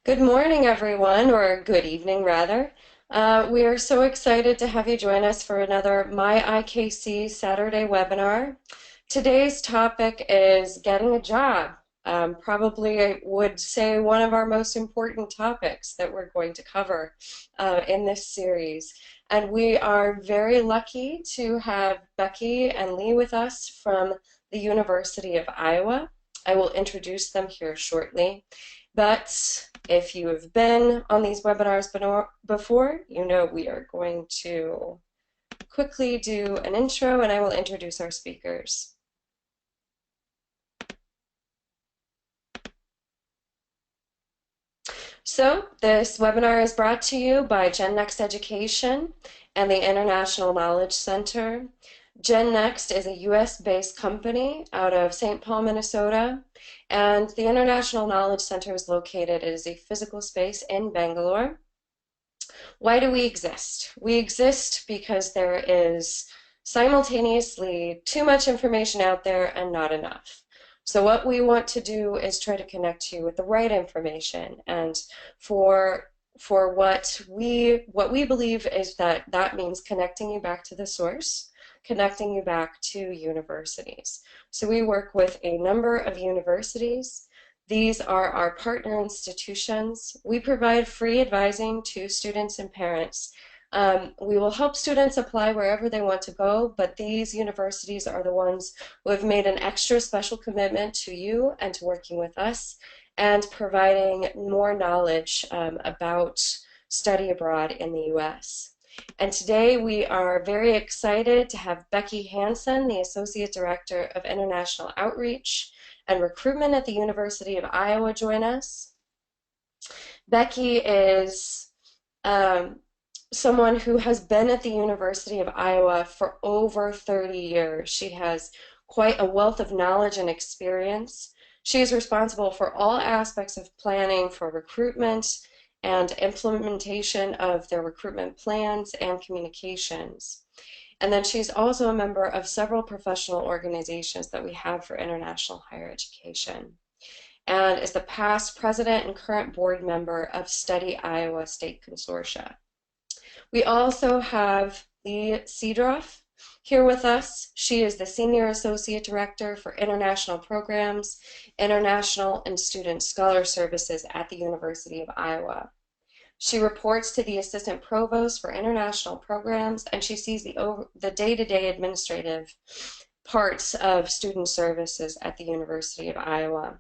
Good morning, everyone, or good evening, rather. We are so excited to have you join us for another My IKC Saturday webinar. Today's topic is getting a job. Probably, I would say, one of our most important topics that we're going to cover in this series. And we are very lucky to have Becky and Lee with us from the University of Iowa. I will introduce them here shortly. But if you have been on these webinars before, you know we are going to quickly do an intro and I will introduce our speakers. So this webinar is brought to you by GenNext Education and the International Knowledge Center. GenNext is a US-based company out of St. Paul, Minnesota, and the International Knowledge Center is located as a physical space in Bangalore. Why do we exist? We exist because there is simultaneously too much information out there and not enough. So what we want to do is try to connect you with the right information, and for what we believe is that means connecting you back to the source, connecting you back to universities. So we work with a number of universities. These are our partner institutions. We provide free advising to students and parents. We will help students apply wherever they want to go, but these universities are the ones who have made an extra special commitment to you and to working with us and providing more knowledge about study abroad in the US. And today we are very excited to have Becky Hanson, the Associate Director of International Outreach and Recruitment at the University of Iowa, join us. Becky is someone who has been at the University of Iowa for over 30 years. She has quite a wealth of knowledge and experience. She is responsible for all aspects of planning for recruitment and implementation of their recruitment plans and communications. And then she's also a member of several professional organizations that we have for international higher education, and is the past president and current board member of Study Iowa State Consortia. We also have Lee Seedorff here with us. She is the Senior Associate Director for International Programs, International and Student Scholar Services at the University of Iowa. She reports to the Assistant Provost for International Programs, and she sees the day-to-day administrative parts of student services at the University of Iowa.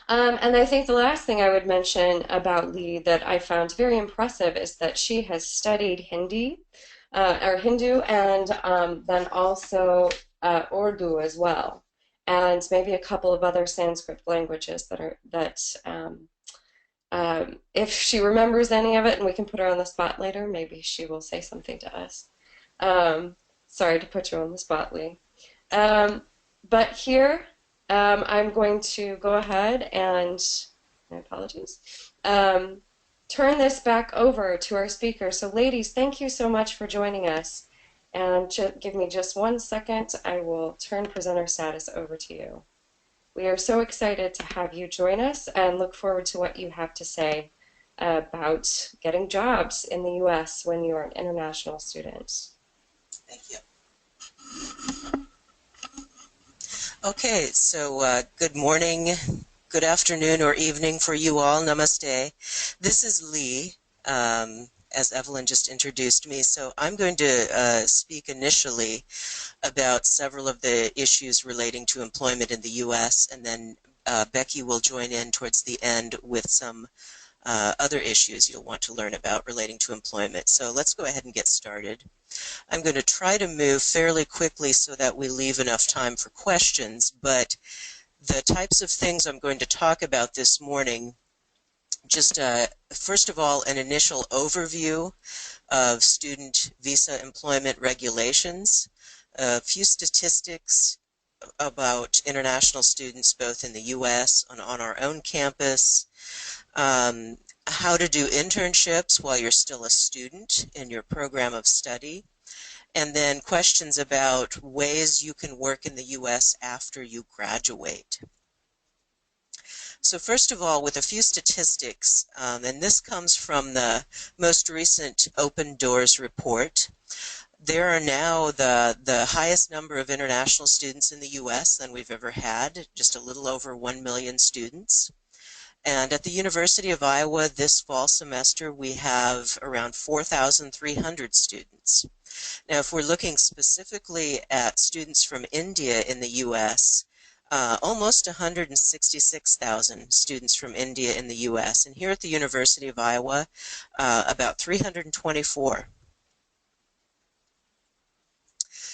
And I think the last thing I would mention about Lee that I found very impressive is that she has studied Hindu and then also Urdu as well, and maybe a couple of other Sanskrit languages if she remembers any of it and we can put her on the spot later, maybe she will say something to us. Sorry to put you on the spot, Lee. But here, I'm going to go ahead and, my apologies, turn this back over to our speaker. So ladies, thank you so much for joining us. And give me just 1 second. I will turn presenter status over to you. We are so excited to have you join us and look forward to what you have to say about getting jobs in the US when you're an international student. Thank you. Okay, so good morning, good afternoon, or evening for you all. Namaste. This is Lee, as Evelyn just introduced me. So I'm going to speak initially about several of the issues relating to employment in the U.S., and then Becky will join in towards the end with some other issues you'll want to learn about relating to employment. So let's go ahead and get started. I'm going to try to move fairly quickly so that we leave enough time for questions, but the types of things I'm going to talk about this morning, just first of all, an initial overview of student visa employment regulations, a few statistics about international students both in the U.S. and on our own campus, how to do internships while you're still a student in your program of study, and then questions about ways you can work in the U.S. after you graduate. So first of all, with a few statistics, and this comes from the most recent Open Doors report. There are now the highest number of international students in the U.S. than we've ever had, just a little over 1 million students. And at the University of Iowa this fall semester, we have around 4,300 students. Now, if we're looking specifically at students from India in the U.S., almost 166,000 students from India in the U.S. And here at the University of Iowa, about 324.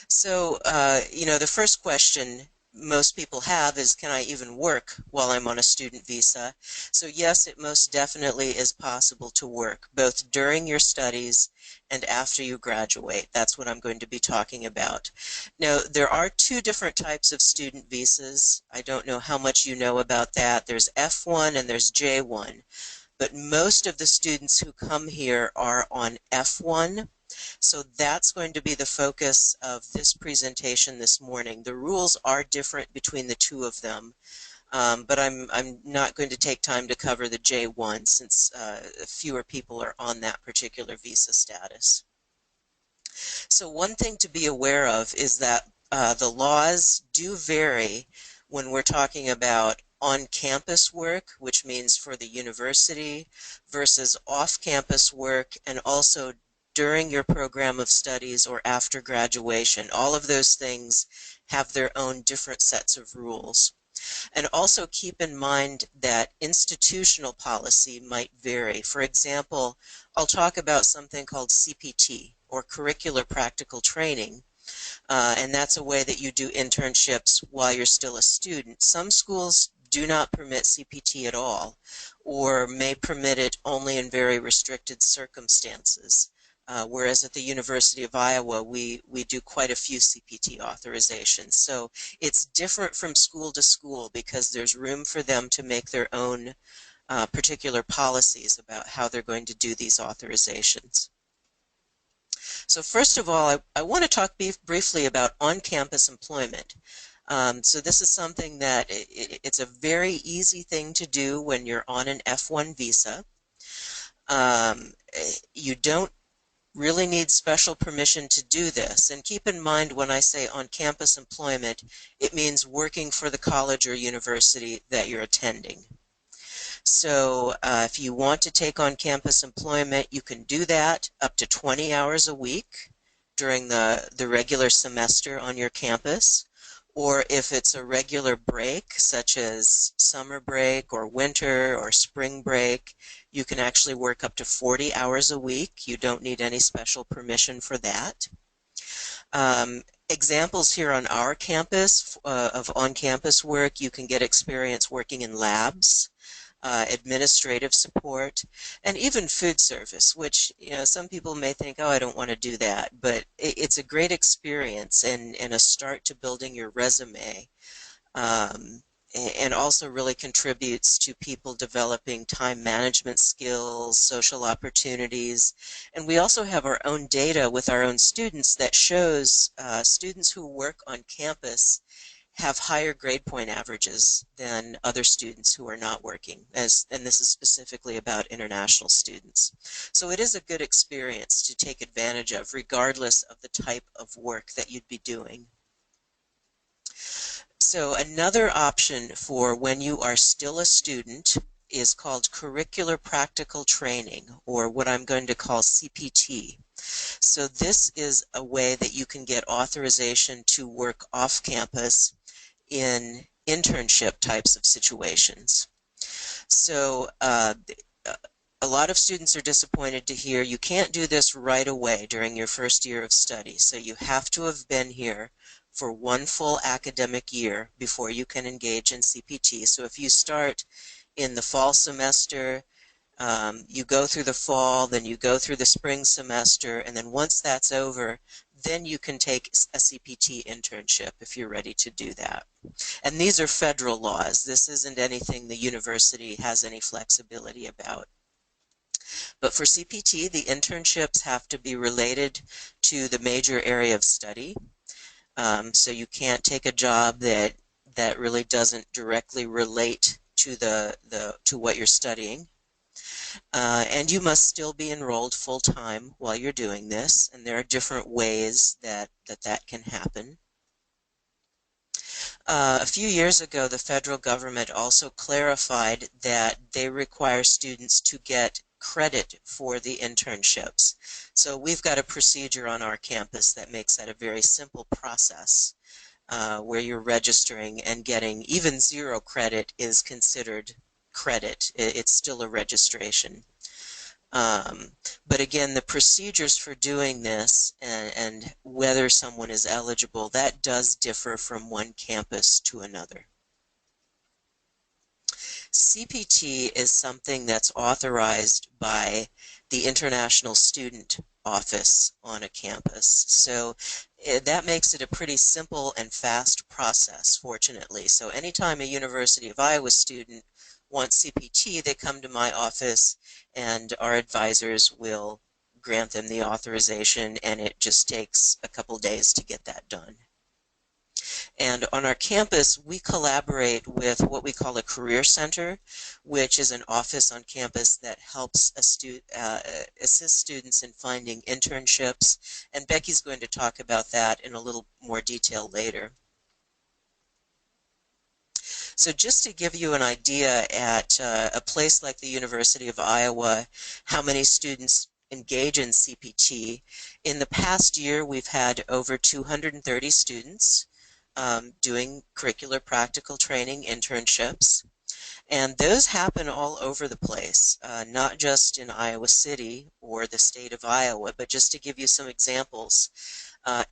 So, the first question most people have is, can I even work while I'm on a student visa? So yes, it most definitely is possible to work, both during your studies and after you graduate. That's what I'm going to be talking about. Now, there are two different types of student visas. I don't know how much you know about that. There's F1 and there's J1. But most of the students who come here are on F1. So that's going to be the focus of this presentation this morning. The rules are different between the two of them, but I'm not going to take time to cover the J1 since fewer people are on that particular visa status. So one thing to be aware of is that the laws do vary when we're talking about on-campus work, which means for the university, versus off-campus work, and also during your program of studies or after graduation. All of those things have their own different sets of rules. And also keep in mind that institutional policy might vary. For example, I'll talk about something called CPT, or Curricular Practical Training, and that's a way that you do internships while you're still a student. Some schools do not permit CPT at all, or may permit it only in very restricted circumstances. Whereas at the University of Iowa, we do quite a few CPT authorizations. So it's different from school to school because there's room for them to make their own particular policies about how they're going to do these authorizations. So first of all, I want to talk briefly about on-campus employment. So this is something that it's a very easy thing to do when you're on an F1 visa. You don't really need special permission to do this. And keep in mind, when I say on-campus employment, it means working for the college or university that you're attending. So if you want to take on-campus employment, you can do that up to 20 hours a week during the regular semester on your campus. Or if it's a regular break, such as summer break or winter or spring break, you can actually work up to 40 hours a week. You don't need any special permission for that. Examples here on our campus of on-campus work, you can get experience working in labs, administrative support, and even food service, which some people may think, oh, I don't want to do that, but it's a great experience and a start to building your resume, and also really contributes to people developing time management skills, social opportunities. And we also have our own data with our own students that shows students who work on campus have higher grade point averages than other students who are not working, and this is specifically about international students. So it is a good experience to take advantage of, regardless of the type of work that you'd be doing. So another option for when you are still a student is called Curricular Practical Training, or what I'm going to call CPT. So this is a way that you can get authorization to work off campus in internship types of situations. So a lot of students are disappointed to hear you can't do this right away during your first year of study. So you have to have been here for one full academic year before you can engage in CPT. So if you start in the fall semester, you go through the fall, then you go through the spring semester, and then once that's over, then you can take a CPT internship if you're ready to do that. And these are federal laws. This isn't anything the university has any flexibility about. But for CPT, the internships have to be related to the major area of study. So you can't take a job that really doesn't directly relate to what you're studying. And you must still be enrolled full-time while you're doing this, and there are different ways that can happen. A few years ago, the federal government also clarified that they require students to get credit for the internships. So we've got a procedure on our campus that makes that a very simple process, where you're registering and getting even 0 credit is considered credit. It's still a registration. But again, the procedures for doing this and whether someone is eligible, that does differ from one campus to another. CPT is something that's authorized by the International Student Office on a campus. So that makes it a pretty simple and fast process, fortunately. So anytime a University of Iowa student wants CPT, they come to my office and our advisors will grant them the authorization, and it just takes a couple days to get that done. And on our campus, we collaborate with what we call a career center, which is an office on campus that helps assist students in finding internships. And Becky's going to talk about that in a little more detail later. So just to give you an idea at a place like the University of Iowa, how many students engage in CPT. In the past year, we've had over 230 students doing curricular practical training internships. And those happen all over the place, not just in Iowa City or the state of Iowa, but just to give you some examples.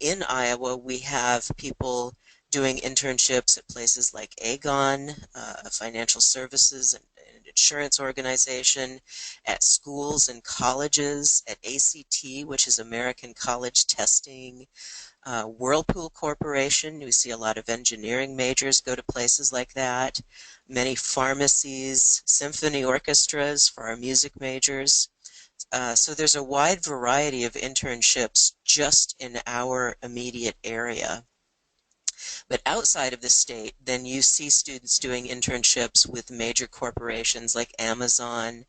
In Iowa, we have people doing internships at places like Aegon, a financial services and insurance organization, at schools and colleges, at ACT, which is American College Testing, Whirlpool Corporation. We see a lot of engineering majors go to places like that. Many pharmacies, symphony orchestras for our music majors. So there's a wide variety of internships just in our immediate area. But outside of the state, then you see students doing internships with major corporations like Amazon,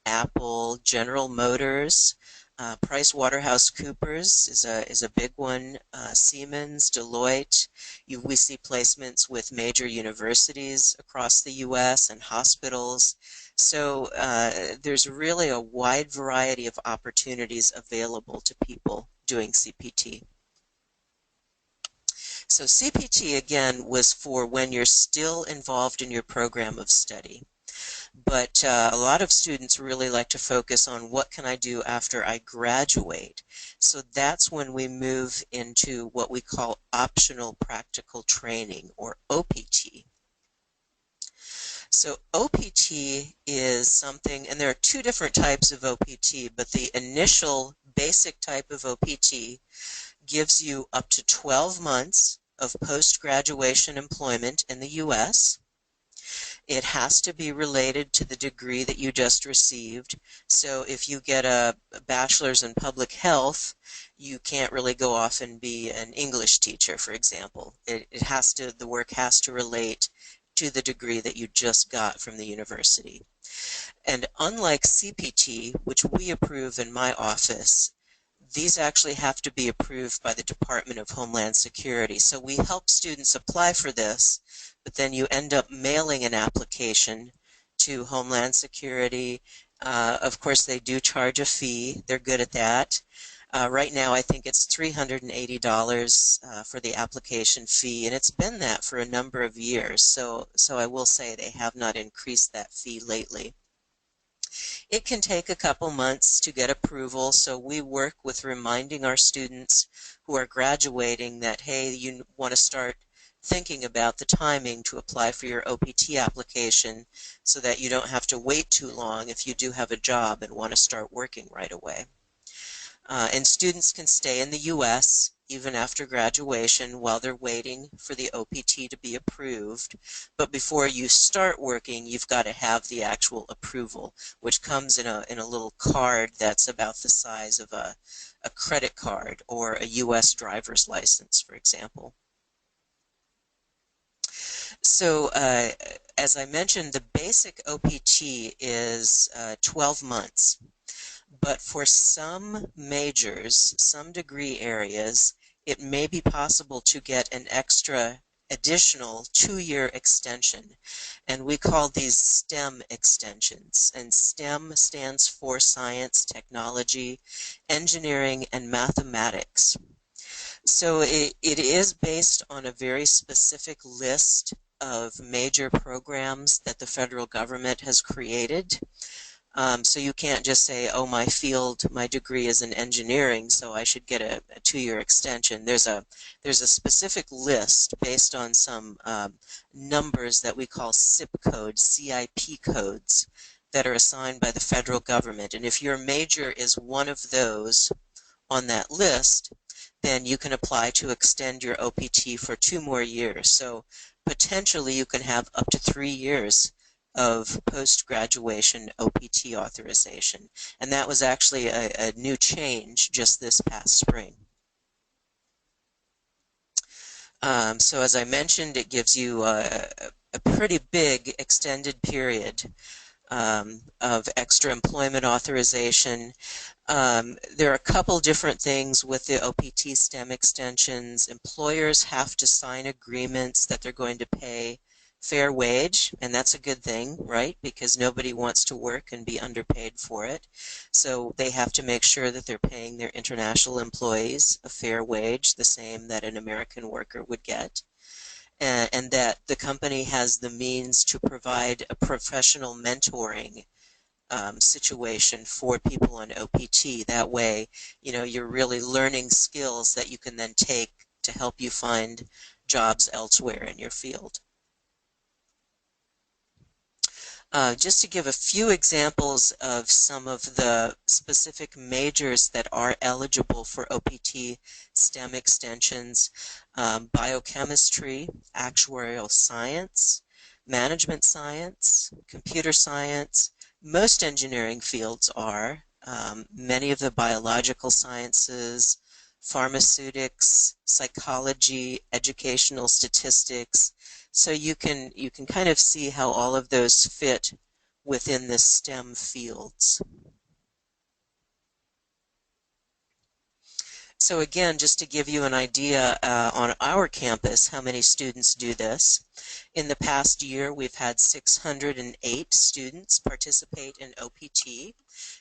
Apple, General Motors, PricewaterhouseCoopers is a big one, Siemens, Deloitte. We see placements with major universities across the U.S. and hospitals. So there's really a wide variety of opportunities available to people doing CPT. So CPT, again, was for when you're still involved in your program of study. But a lot of students really like to focus on what can I do after I graduate. So that's when we move into what we call optional practical training, or OPT. So OPT is something, and there are 2 different types of OPT, but the initial basic type of OPT gives you up to 12 months of post-graduation employment in the U.S. It has to be related to the degree that you just received. So if you get a bachelor's in public health, you can't really go off and be an English teacher, for example. The work has to relate to the degree that you just got from the university. And unlike CPT, which we approve in my office, these actually have to be approved by the Department of Homeland Security. So we help students apply for this, but then you end up mailing an application to Homeland Security. Of course, they do charge a fee. They're good at that. Right now, I think it's $380 for the application fee, and it's been that for a number of years. So I will say they have not increased that fee lately. It can take a couple months to get approval, so we work with reminding our students who are graduating that, hey, you want to start thinking about the timing to apply for your OPT application so that you don't have to wait too long if you do have a job and want to start working right away. And students can stay in the U.S. even after graduation while they're waiting for the OPT to be approved. But before you start working, you've got to have the actual approval, which comes in a little card that's about the size of a credit card or a U.S. driver's license, for example. So, as I mentioned, the basic OPT is 12 months. But for some majors, some degree areas, it may be possible to get an extra additional 2-year extension. And we call these STEM extensions. And STEM stands for science, technology, engineering, and mathematics. So it is based on a very specific list of major programs that the federal government has created. So you can't just say, oh, my field, my degree is in engineering, so I should get a 2-year extension. There's a specific list based on some numbers that we call CIP codes, CIP codes, that are assigned by the federal government. And if your major is one of those on that list, then you can apply to extend your OPT for 2 more years. So potentially you can have up to 3 years of post-graduation OPT authorization. And that was actually a new change just this past spring. So as I mentioned, it gives you a pretty big extended period of extra employment authorization. There are a couple different things with the OPT STEM extensions. Employers have to sign agreements that they're going to pay fair wage, and that's a good thing, right? Because nobody wants to work and be underpaid for it. So they have to make sure that they're paying their international employees a fair wage, the same that an American worker would get. And that the company has the means to provide a professional mentoring situation for people on OPT. That way, you're really learning skills that you can then take to help you find jobs elsewhere in your field. Just to give a few examples of some of the specific majors that are eligible for OPT STEM extensions: biochemistry, actuarial science, management science, computer science. Most engineering fields are. Many of the biological sciences, pharmaceutics, psychology, educational statistics. So you can kind of see how all of those fit within the STEM fields. So again, just to give you an idea on our campus how many students do this. In the past year, we've had 608 students participate in OPT.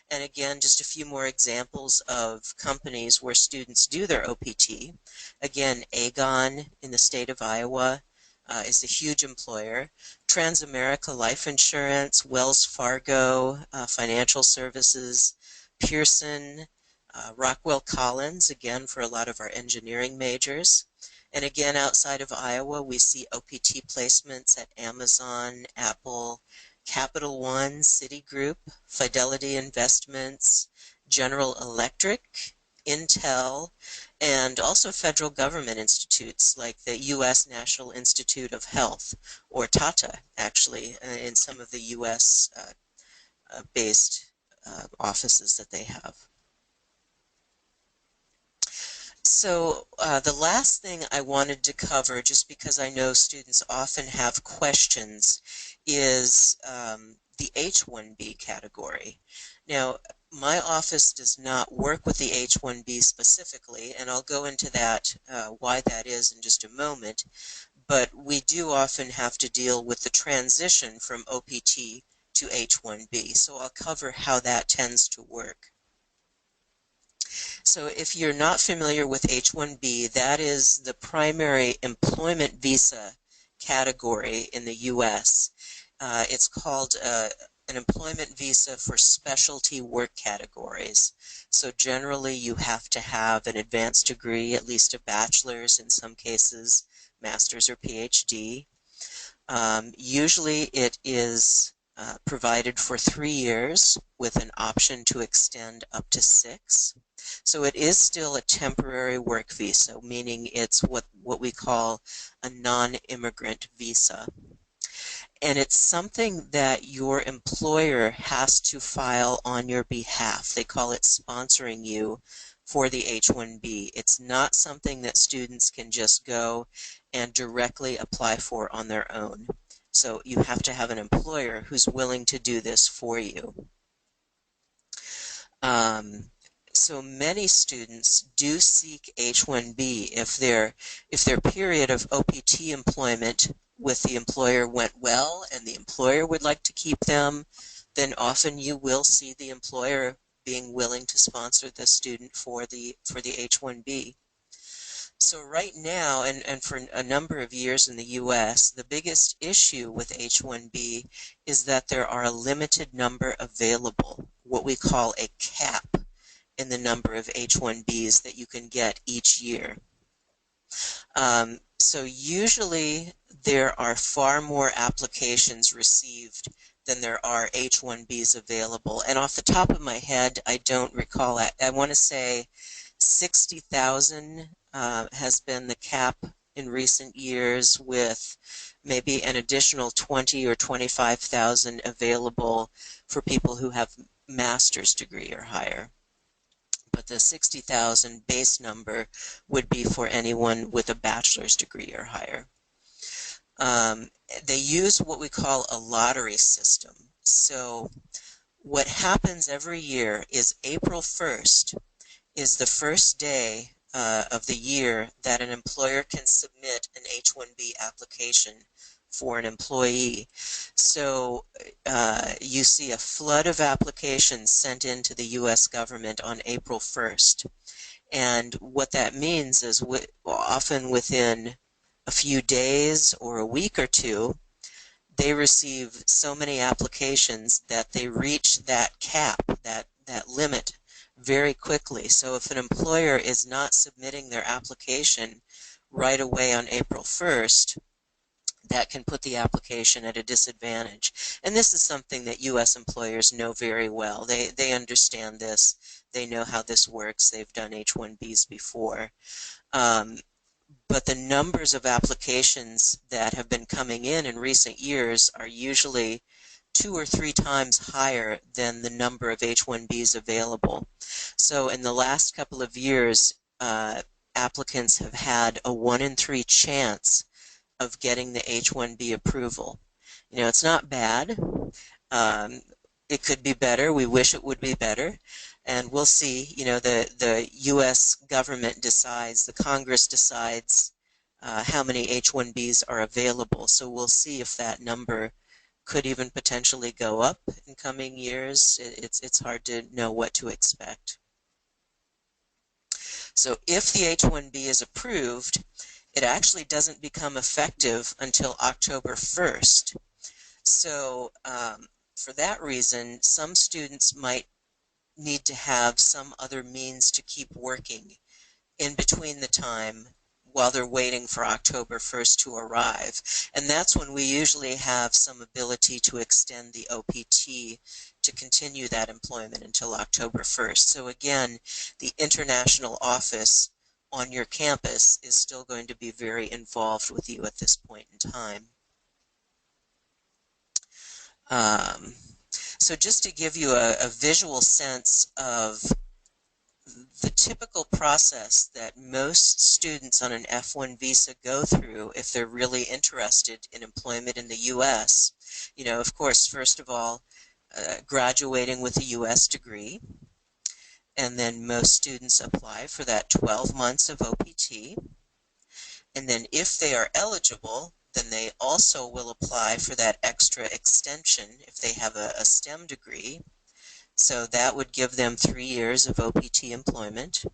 And again, just a few more examples of companies where students do their OPT. Again, Aegon in the state of Iowa is a huge employer. Transamerica Life Insurance, Wells Fargo Financial Services, Pearson, Rockwell Collins, again for a lot of our engineering majors. And again, outside of Iowa, we see OPT placements at Amazon, Apple, Capital One, Citigroup, Fidelity Investments, General Electric, Intel, and also federal government institutes like the U.S. National Institute of Health, or TATA, actually, in some of the U.S. based offices that they have. So the last thing I wanted to cover, just because I know students often have questions, is the H-1B category. Now, my office does not work with the H-1B specifically, and I'll go into that, why that is in just a moment, but we do often have to deal with the transition from OPT to H-1B, so I'll cover how that tends to work. So if you're not familiar with H-1B, that is the primary employment visa category in the U.S. It's called an employment visa for specialty work categories. So generally you have to have an advanced degree, at least a bachelor's, in some cases master's or PhD. Usually it is provided for 3 years with an option to extend up to 6. So it is still a temporary work visa, meaning it's what we call a non-immigrant visa. And it's something that your employer has to file on your behalf. They call it sponsoring you for the H-1B. It's not something that students can just go and directly apply for on their own. So you have to have an employer who's willing to do this for you. So many students do seek H-1B if their period of OPT employment with the employer went well and the employer would like to keep them, then often you will see the employer being willing to sponsor the student for the H-1B. So right now, and for a number of years in the U.S., the biggest issue with H-1B is that there are a limited number available, what we call a cap in the number of H-1Bs that you can get each year. So usually there are far more applications received than there are H-1Bs available. And off the top of my head, I don't recall. I want to say 60,000 has been the cap in recent years, with maybe an additional 20 or 25,000 available for people who have master's degree or higher. But the 60,000 base number would be for anyone with a bachelor's degree or higher. They use what we call a lottery system. So what happens every year is April 1st is the first day of the year that an employer can submit an H-1B application for an employee. So you see a flood of applications sent into the U.S. government on April 1st. And what that means is often within a few days or a week or two, they receive so many applications that they reach that cap, that limit, very quickly. So if an employer is not submitting their application right away on April 1st, that can put the application at a disadvantage. And this is something that U.S. employers know very well. They understand this. They know how this works. They've done H-1Bs before. But the numbers of applications that have been coming in recent years are usually 2 or 3 times higher than the number of H-1Bs available. So in the last couple of years, applicants have had a 1 in 3 chance of getting the H-1B approval. You know, it's not bad. It could be better. We wish it would be better. And we'll see. You know, the U.S. government decides, the Congress decides how many H-1Bs are available. So we'll see if that number could even potentially go up in coming years. It's hard to know what to expect. So if the H-1B is approved, it actually doesn't become effective until October 1st. So for that reason, some students might need to have some other means to keep working in between the time while they're waiting for October 1st to arrive. And that's when we usually have some ability to extend the OPT to continue that employment until October 1st. So again, the international office on your campus is still going to be very involved with you at this point in time. So just to give you a visual sense of the typical process that most students on an F1 visa go through if they're really interested in employment in the U.S., you know, of course, first of all, graduating with a U.S. degree, and then most students apply for that 12 months of OPT, and then if they are eligible, then they also will apply for that extra extension if they have a STEM degree. So that would give them 3 years of OPT employment.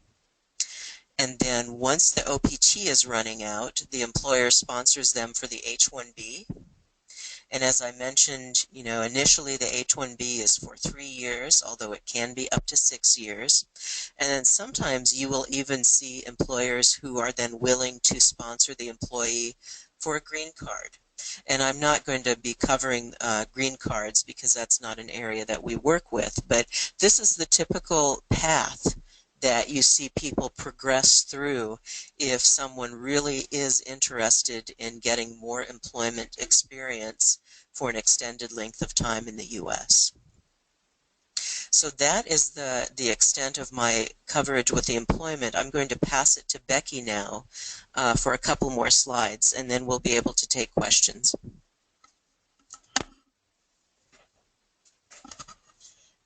And then once the OPT is running out, the employer sponsors them for the H-1B. And as I mentioned, you know, initially the H-1B is for 3 years, although it can be up to 6 years. And then sometimes you will even see employers who are then willing to sponsor the employee for a green card. And I'm not going to be covering green cards because that's not an area that we work with, but this is the typical path that you see people progress through if someone really is interested in getting more employment experience for an extended length of time in the U.S. So that is the extent of my coverage with the employment. I'm going to pass it to Becky now for a couple more slides, and then we'll be able to take questions.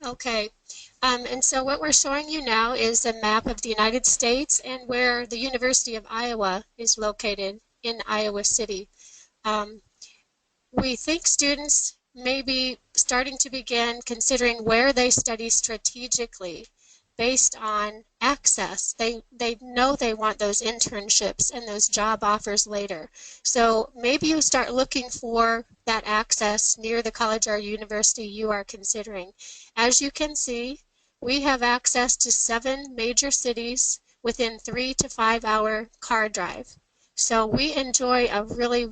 Okay, and so what we're showing you now is a map of the United States and where the University of Iowa is located in Iowa City. We think students may be starting to begin considering where they study strategically based on access. They know they want those internships and those job offers later. So maybe you start looking for that access near the college or university you are considering. As you can see, we have access to 7 major cities within 3 to 5 hour car drive. So we enjoy a really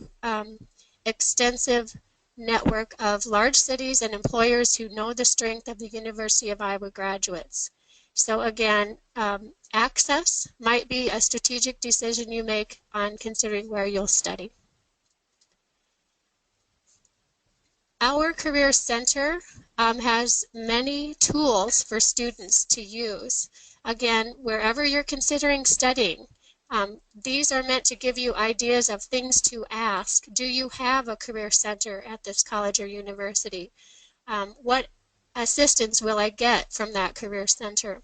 extensive network of large cities and employers who know the strength of the University of Iowa graduates. So again, access might be a strategic decision you make on considering where you'll study. Our Career Center has many tools for students to use. Again, wherever you're considering studying, these are meant to give you ideas of things to ask. Do you have a career center at this college or university? What assistance will I get from that career center?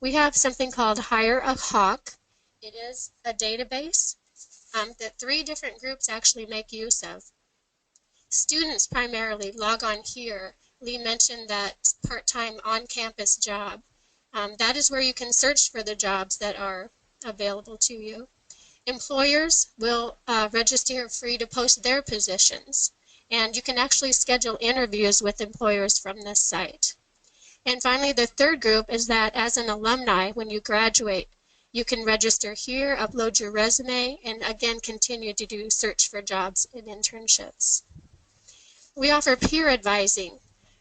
We have something called Hire a Hawk. It is a database that 3 different groups actually make use of. Students primarily log on here. Lee mentioned that part-time on-campus job. That is where you can search for the jobs that are available to you. Employers will register free to post their positions, and you can actually schedule interviews with employers from this site. And finally, the third group is that as an alumni, when you graduate, you can register here, upload your resume, and again continue to do search for jobs and internships. We offer peer advising.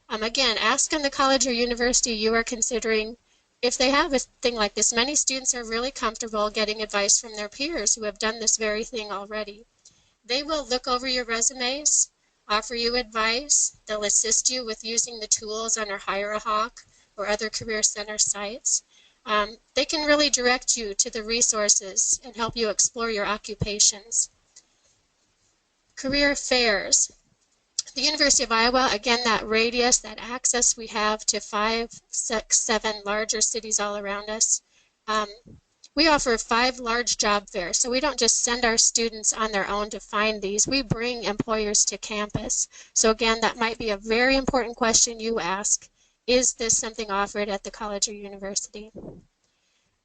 Again, ask on the college or university you are considering if they have a thing like this. Many students are really comfortable getting advice from their peers who have done this very thing already. They will look over your resumes, offer you advice. They'll assist you with using the tools on our Hire a Hawk or other Career Center sites. They can really direct you to the resources and help you explore your occupations. Career fairs. The University of Iowa, again, that radius, that access we have to 5, 6, 7 larger cities all around us. We offer 5 large job fairs, so we don't just send our students on their own to find these. We bring employers to campus. So again, that might be a very important question you ask. Is this something offered at the college or university?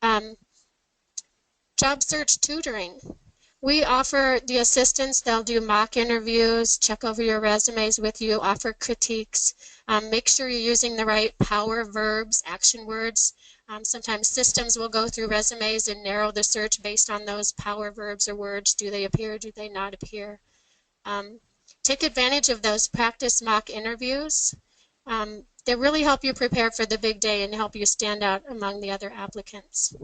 Job search tutoring. We offer the assistance. They'll do mock interviews, check over your resumes with you, offer critiques, make sure you're using the right power verbs, action words. Sometimes systems will go through resumes and narrow the search based on those power verbs or words. Do they appear? Do they not appear? Take advantage of those practice mock interviews. They really help you prepare for the big day and help you stand out among the other applicants.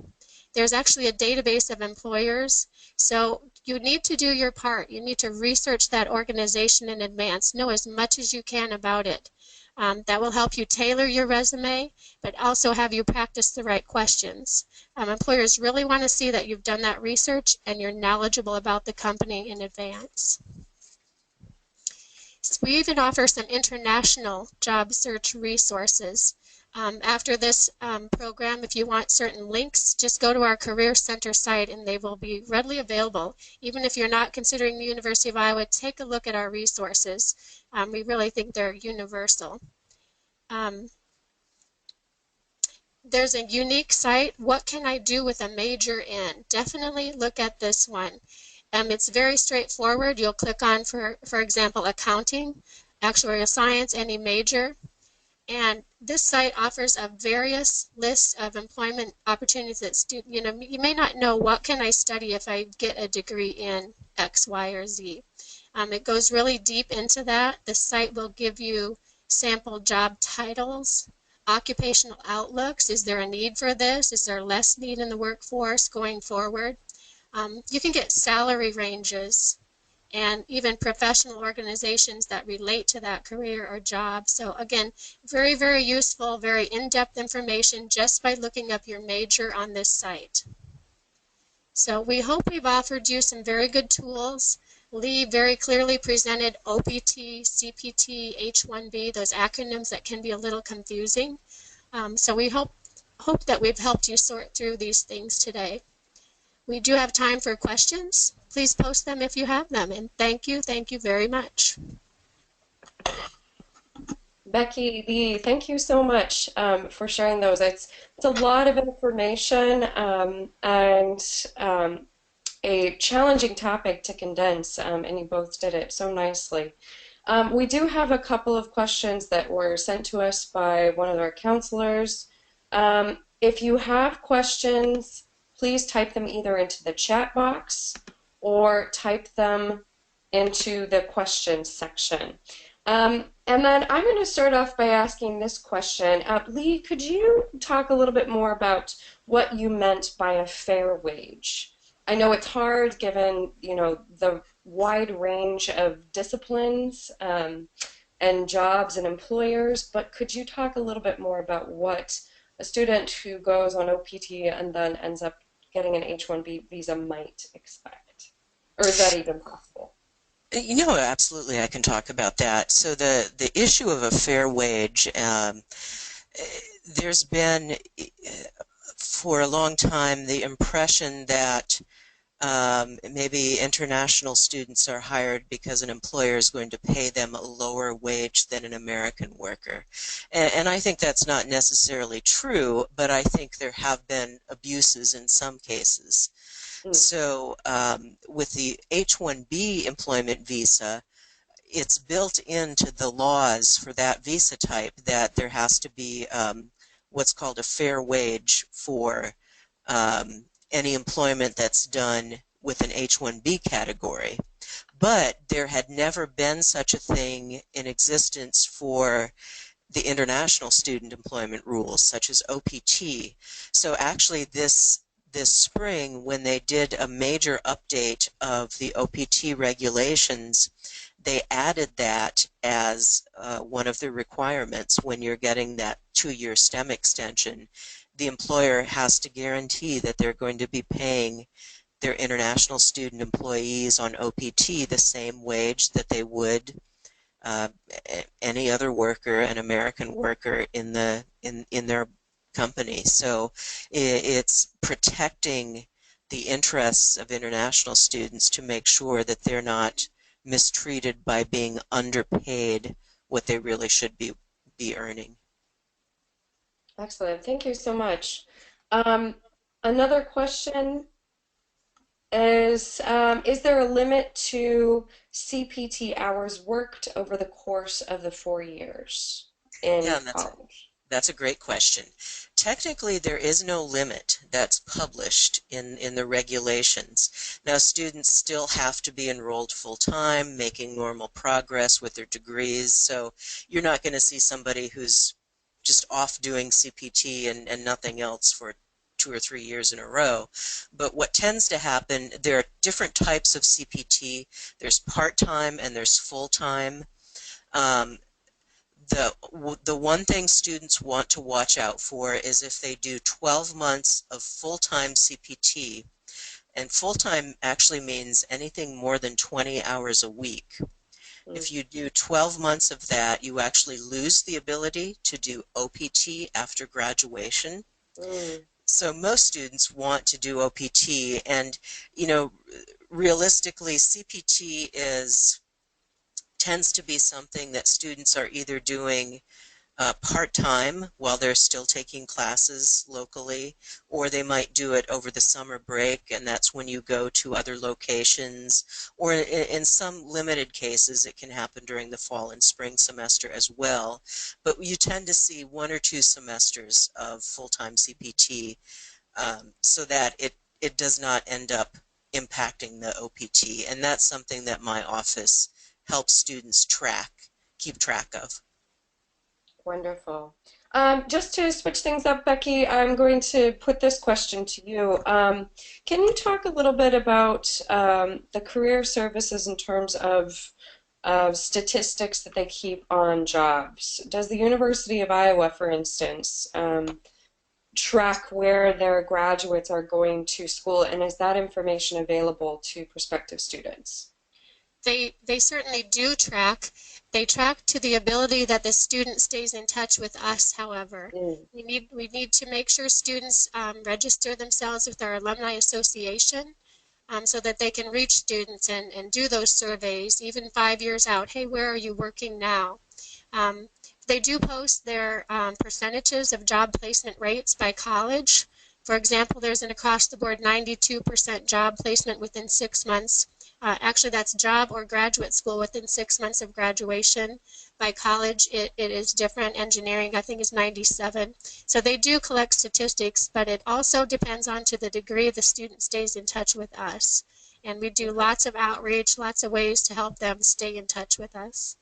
There's actually a database of employers, so you need to do your part. You need to research that organization in advance. Know as much as you can about it. That will help you tailor your resume, but also have you practice the right questions. Employers really want to see that you've done that research and you're knowledgeable about the company in advance. So we even offer some international job search resources. After this program, if you want certain links, just go to our Career Center site and they will be readily available. Even if you're not considering the University of Iowa, take a look at our resources. We really think they're universal. There's a unique site, What Can I Do with a Major in? Definitely look at this one. It's very straightforward. You'll click on, for example, accounting, actuarial science, any major. And this site offers a various list of employment opportunities that you may not know what can I study if I get a degree in X, Y, or Z. It goes really deep into that. The site will give you sample job titles, occupational outlooks. Is there a need for this? Is there less need in the workforce going forward? You can get salary ranges and even professional organizations that relate to that career or job. So again, very, very useful, very in-depth information just by looking up your major on this site. So we hope we've offered you some very good tools. Lee very clearly presented OPT, CPT, H-1B, those acronyms that can be a little confusing. So we hope that we've helped you sort through these things today. We do have time for questions. Please post them if you have them. And thank you very much. Becky, Lee, thank you so much for sharing those. It's a lot of information and a challenging topic to condense, and you both did it so nicely. We do have a couple of questions that were sent to us by one of our counselors. If you have questions, please type them either into the chat box or type them into the questions section. And then I'm going to start off by asking this question. Lee, could you talk a little bit more about what you meant by a fair wage? I know it's hard given, the wide range of disciplines and jobs and employers, but could you talk a little bit more about what a student who goes on OPT and then ends up getting an H-1B visa might expect? Or is that even possible? Absolutely, I can talk about that. So the issue of a fair wage, there's been for a long time the impression that maybe international students are hired because an employer is going to pay them a lower wage than an American worker. And I think that's not necessarily true, but I think there have been abuses in some cases. So with the H-1B employment visa, it's built into the laws for that visa type that there has to be what's called a fair wage for any employment that's done with an H-1B category. But there had never been such a thing in existence for the international student employment rules, such as OPT. So actually this spring, when they did a major update of the OPT regulations, they added that as one of the requirements when you're getting that 2-year STEM extension. The employer has to guarantee that they're going to be paying their international student employees on OPT the same wage that they would any other worker, an American worker in their company. So it's protecting the interests of international students to make sure that they're not mistreated by being underpaid what they really should be earning. Excellent. Thank you so much. Another question is there a limit to CPT hours worked over the course of the 4 years in college? That's a great question. Technically, there is no limit that's published in the regulations. Now, students still have to be enrolled full-time, making normal progress with their degrees, so you're not going to see somebody who's just off doing CPT and nothing else for 2 or 3 years in a row. But what tends to happen, there are different types of CPT. There's part-time and there's full-time. The one thing students want to watch out for is if they do 12 months of full-time CPT, and full-time actually means anything more than 20 hours a week. If you do 12 months of that, you actually lose the ability to do OPT after graduation. So most students want to do OPT, and realistically, CPT tends to be something that students are either doing part-time while they're still taking classes locally, or they might do it over the summer break, and that's when you go to other locations, or in some limited cases it can happen during the fall and spring semester as well. But you tend to see 1 or 2 semesters of full-time CPT so that it does not end up impacting the OPT, and that's something that my office helps students keep track of. Wonderful. Just to switch things up, Becky, I'm going to put this question to you. Can you talk a little bit about the career services in terms of statistics that they keep on jobs? Does the University of Iowa, for instance, track where their graduates are going to school, and is that information available to prospective students? They certainly do track. They track to the ability that the student stays in touch with us, however. Mm. We need to make sure students register themselves with our alumni association so that they can reach students and do those surveys even 5 years out. Hey, where are you working now? They do post their percentages of job placement rates by college. For example, there's an across-the-board 92% job placement within 6 months. Actually, that's job or graduate school within 6 months of graduation. By college, it is different. Engineering, I think, is 97. So they do collect statistics, but it also depends on to the degree the student stays in touch with us. And we do lots of outreach, lots of ways to help them stay in touch with us.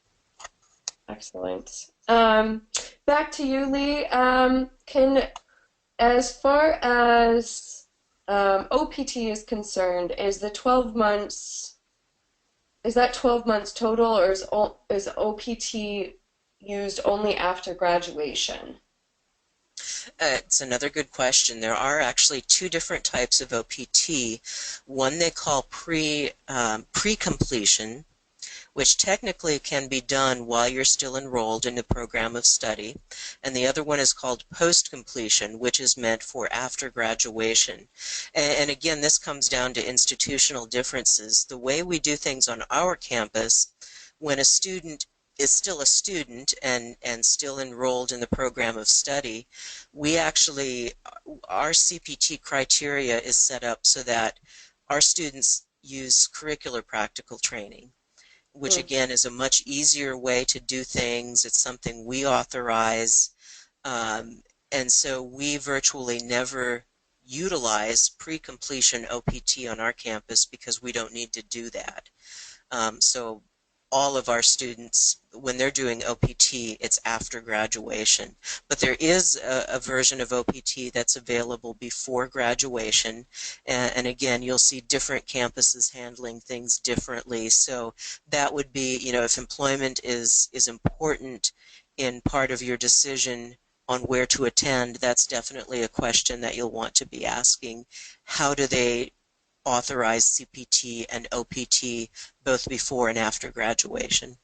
Excellent. Back to you, Lee. As far as OPT is concerned, is that 12 months total, or is OPT used only after graduation? It's another good question. There are actually two different types of OPT. One they call pre-completion, which technically can be done while you're still enrolled in the program of study, and the other one is called post-completion, which is meant for after graduation. And again, this comes down to institutional differences. The way we do things on our campus, when a student is still a student and still enrolled in the program of study, we actually, our CPT criteria is set up so that our students use curricular practical training, which again is a much easier way to do things. It's something we authorize, and so we virtually never utilize pre-completion OPT on our campus because we don't need to do that. So all of our students, when they're doing OPT, it's after graduation. But there is a version of OPT that's available before graduation. And again, you'll see different campuses handling things differently. So that would be, you know, if employment is important in part of your decision on where to attend, that's definitely a question that you'll want to be asking. How do they authorize CPT and OPT both before and after graduation?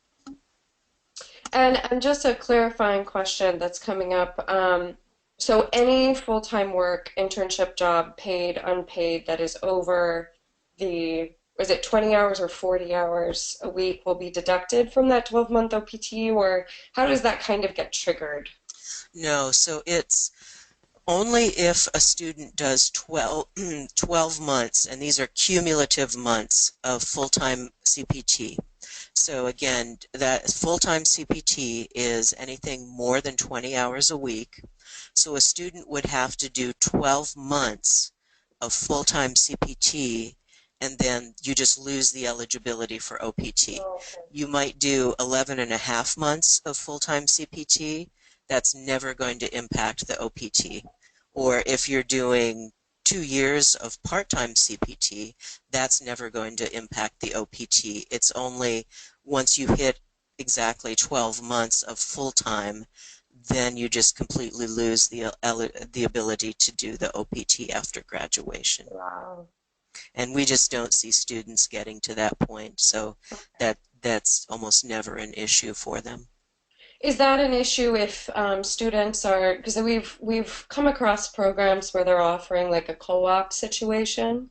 And just a clarifying question that's coming up. So any full-time work, internship job, paid, unpaid, that is over is it 20 hours or 40 hours a week will be deducted from that 12-month OPT, or how does that kind of get triggered? No, so it's only if a student does 12 months, and these are cumulative months of full-time CPT. So again, that full-time CPT is anything more than 20 hours a week. So a student would have to do 12 months of full-time CPT, and then you just lose the eligibility for OPT. Oh, okay. You might do 11 and a half months of full-time CPT. That's never going to impact the OPT. Or if you're doing 2 years of part-time CPT, that's never going to impact the OPT. It's only once you hit exactly 12 months of full-time, then you just completely lose the ability to do the OPT after graduation. Wow. And we just don't see students getting to that point, so that's almost never an issue for them. Is that an issue if students are, because we've come across programs where they're offering like a co-op situation,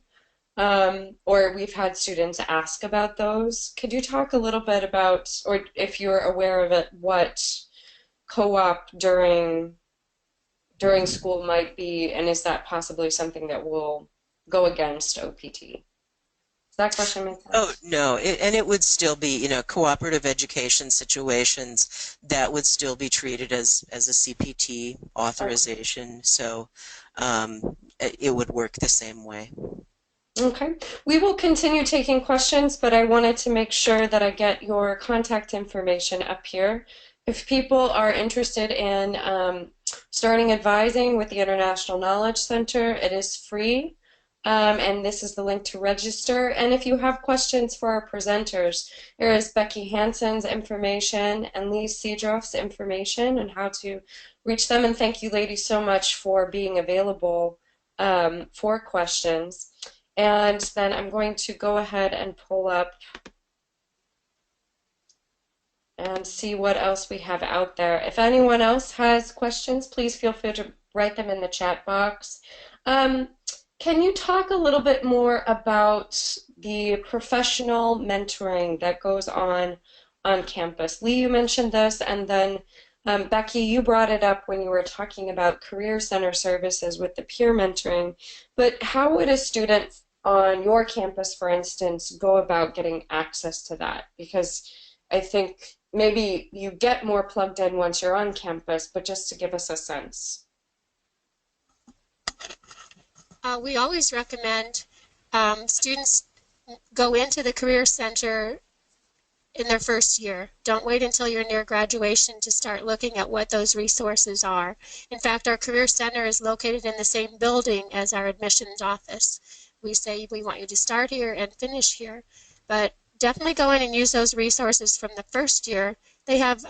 or we've had students ask about those. Could you talk a little bit about, or if you're aware of it, what co-op during school might be, and is that possibly something that will go against OPT? That question make sense? Oh, no, and it would still be, you know, cooperative education situations, that would still be treated as a CPT authorization, okay. So it would work the same way. Okay. We will continue taking questions, but I wanted to make sure that I get your contact information up here. If people are interested in starting advising with the International Knowledge Center, it is free. And this is the link to register. And if you have questions for our presenters, here is Becky Hansen's information and Lee Seedorff's information on how to reach them. And thank you, ladies, so much for being available for questions. And then I'm going to go ahead and pull up and see what else we have out there. If anyone else has questions, please feel free to write them in the chat box. Can you talk a little bit more about the professional mentoring that goes on campus? Lee, you mentioned this, and then Becky, you brought it up when you were talking about Career Center services with the peer mentoring. But how would a student on your campus, for instance, go about getting access to that? Because I think maybe you get more plugged in once you're on campus, but just to give us a sense. We always recommend students go into the Career Center in their first year. Don't wait until you're near graduation to start looking at what those resources are. In fact, our Career Center is located in the same building as our admissions office. We say we want you to start here and finish here, but definitely go in and use those resources from the first year. They have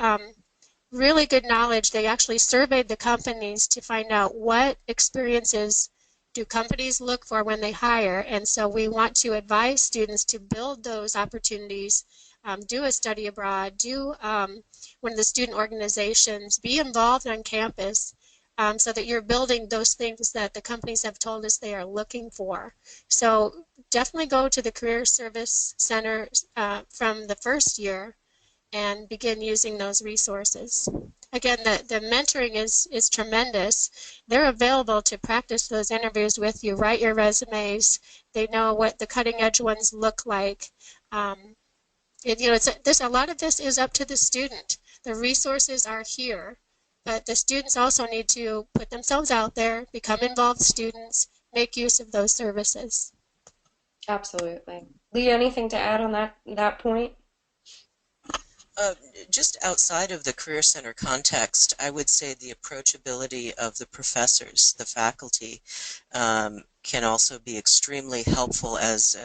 really good knowledge. They actually surveyed the companies to find out what experiences do companies look for when they hire, and so we want to advise students to build those opportunities, do a study abroad, do one of the student organizations, be involved on campus so that you're building those things that the companies have told us they are looking for. So definitely go to the Career Service Center from the first year and begin using those resources. Again, the mentoring is tremendous. They're available to practice those interviews with you, write your resumes. They know what the cutting edge ones look like. A lot of this is up to the student. The resources are here, but the students also need to put themselves out there, become involved students, make use of those services. Absolutely. Lee, anything to add on that point? Just outside of the Career Center context, I would say the approachability of the professors, the faculty, can also be extremely helpful as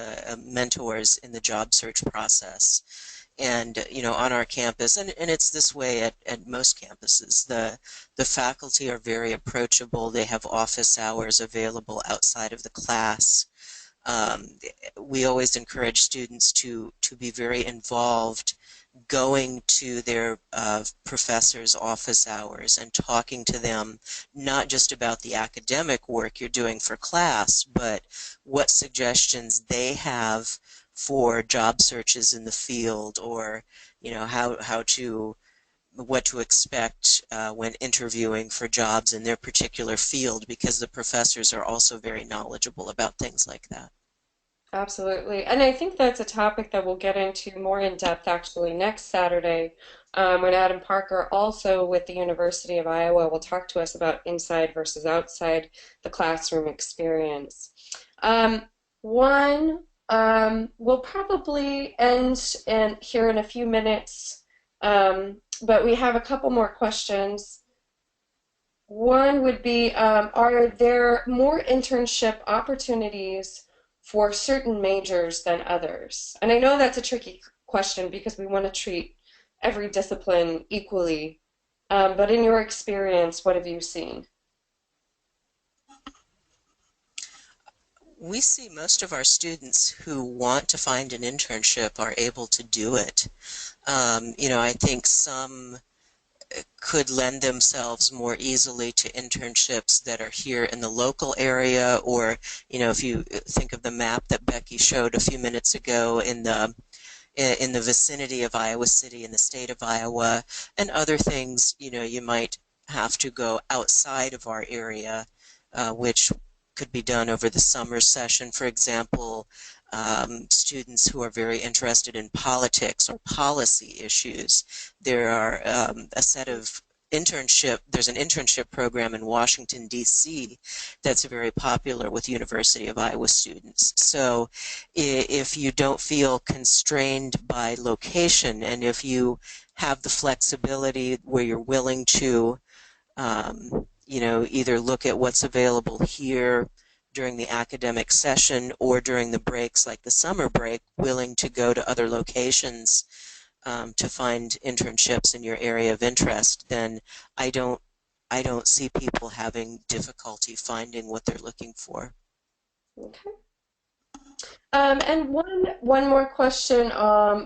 mentors in the job search process. And, on our campus, and it's this way at most campuses, the faculty are very approachable. They have office hours available outside of the class. We always encourage students to be very involved, going to their professors' office hours and talking to them not just about the academic work you're doing for class, but what suggestions they have for job searches in the field, or what to expect when interviewing for jobs in their particular field, because the professors are also very knowledgeable about things like that. Absolutely. And I think that's a topic that we'll get into more in depth actually next Saturday when Adam Parker, also with the University of Iowa, will talk to us about inside versus outside the classroom experience. We'll probably end here in a few minutes, but we have a couple more questions. One would be, are there more internship opportunities for certain majors than others? And I know that's a tricky question because we want to treat every discipline equally, but in your experience, what have you seen? We see most of our students who want to find an internship are able to do it. I think some could lend themselves more easily to internships that are here in the local area, or, if you think of the map that Becky showed a few minutes ago, in the vicinity of Iowa City in the state of Iowa, and other things, you might have to go outside of our area, which could be done over the summer session. For example, students who are very interested in politics or policy issues. There are a set of internship. There's an internship program in Washington, D.C. that's very popular with University of Iowa students. So if you don't feel constrained by location, and if you have the flexibility where you're willing to, you know, either look at what's available here during the academic session or during the breaks like the summer break, willing to go to other locations to find internships in your area of interest, then I don't see people having difficulty finding what they're looking for. Okay. And one more question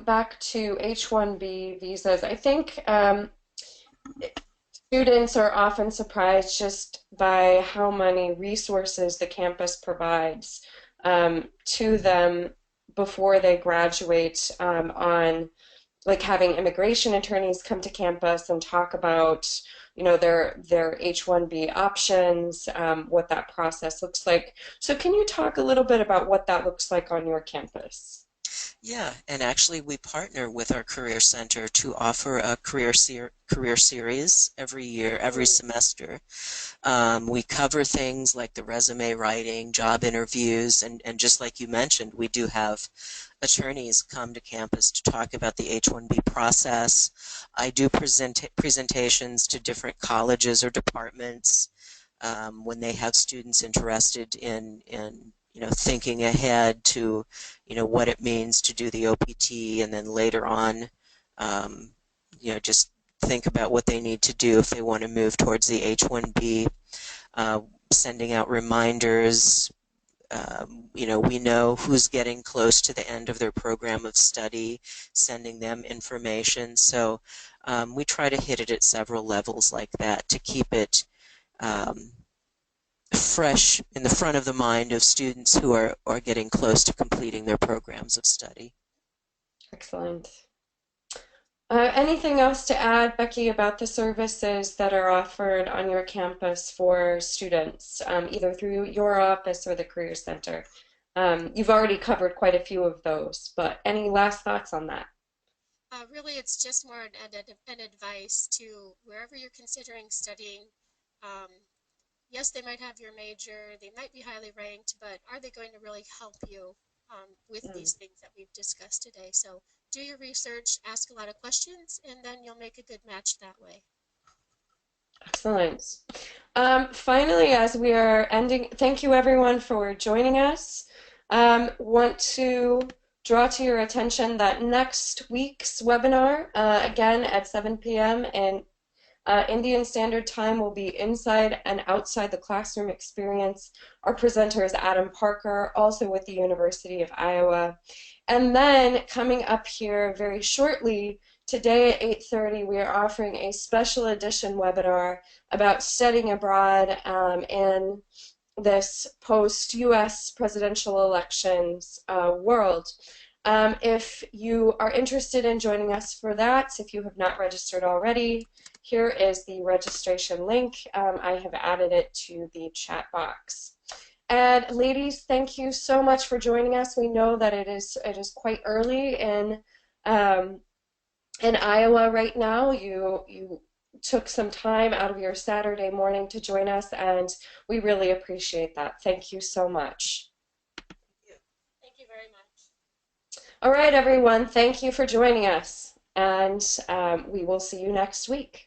back to H-1B visas. I think students are often surprised just by how many resources the campus provides to them before they graduate, on like having immigration attorneys come to campus and talk about, you know, their H-1B options, what that process looks like. So can you talk a little bit about what that looks like on your campus? Yeah, and actually we partner with our Career Center to offer a career series every year, every semester. We cover things like the resume writing, job interviews, and just like you mentioned, we do have attorneys come to campus to talk about the H-1B process. I do presentations to different colleges or departments when they have students interested in you know, thinking ahead to, you know, what it means to do the OPT, and then later on, you know, just think about what they need to do if they want to move towards the H-1B, sending out reminders. You know, we know who's getting close to the end of their program of study, sending them information. So we try to hit it at several levels like that to keep it fresh in the front of the mind of students who are getting close to completing their programs of study. Excellent. Anything else to add, Becky, about the services that are offered on your campus for students, either through your office or the Career Center? You've already covered quite a few of those, but any last thoughts on that? Really, it's just more an advice to wherever you're considering studying. Um, yes, they might have your major, they might be highly ranked, but are they going to really help you with these things that we've discussed today? So do your research, ask a lot of questions, and then you'll make a good match that way. Excellent. Finally, as we are ending, thank you everyone for joining us. Want to draw to your attention that next week's webinar, again at 7 p.m. and Indian Standard Time, will be inside and outside the classroom experience. Our presenter is Adam Parker, also with the University of Iowa. And then coming up here very shortly, today at 8:30, we are offering a special edition webinar about studying abroad in this post-US presidential elections world. If you are interested in joining us for that, if you have not registered already, here is the registration link. I have added it to the chat box. And ladies, thank you so much for joining us. We know that it is quite early in Iowa right now. You took some time out of your Saturday morning to join us, and we really appreciate that. Thank you so much. Thank you very much. All right, everyone, thank you for joining us, and we will see you next week.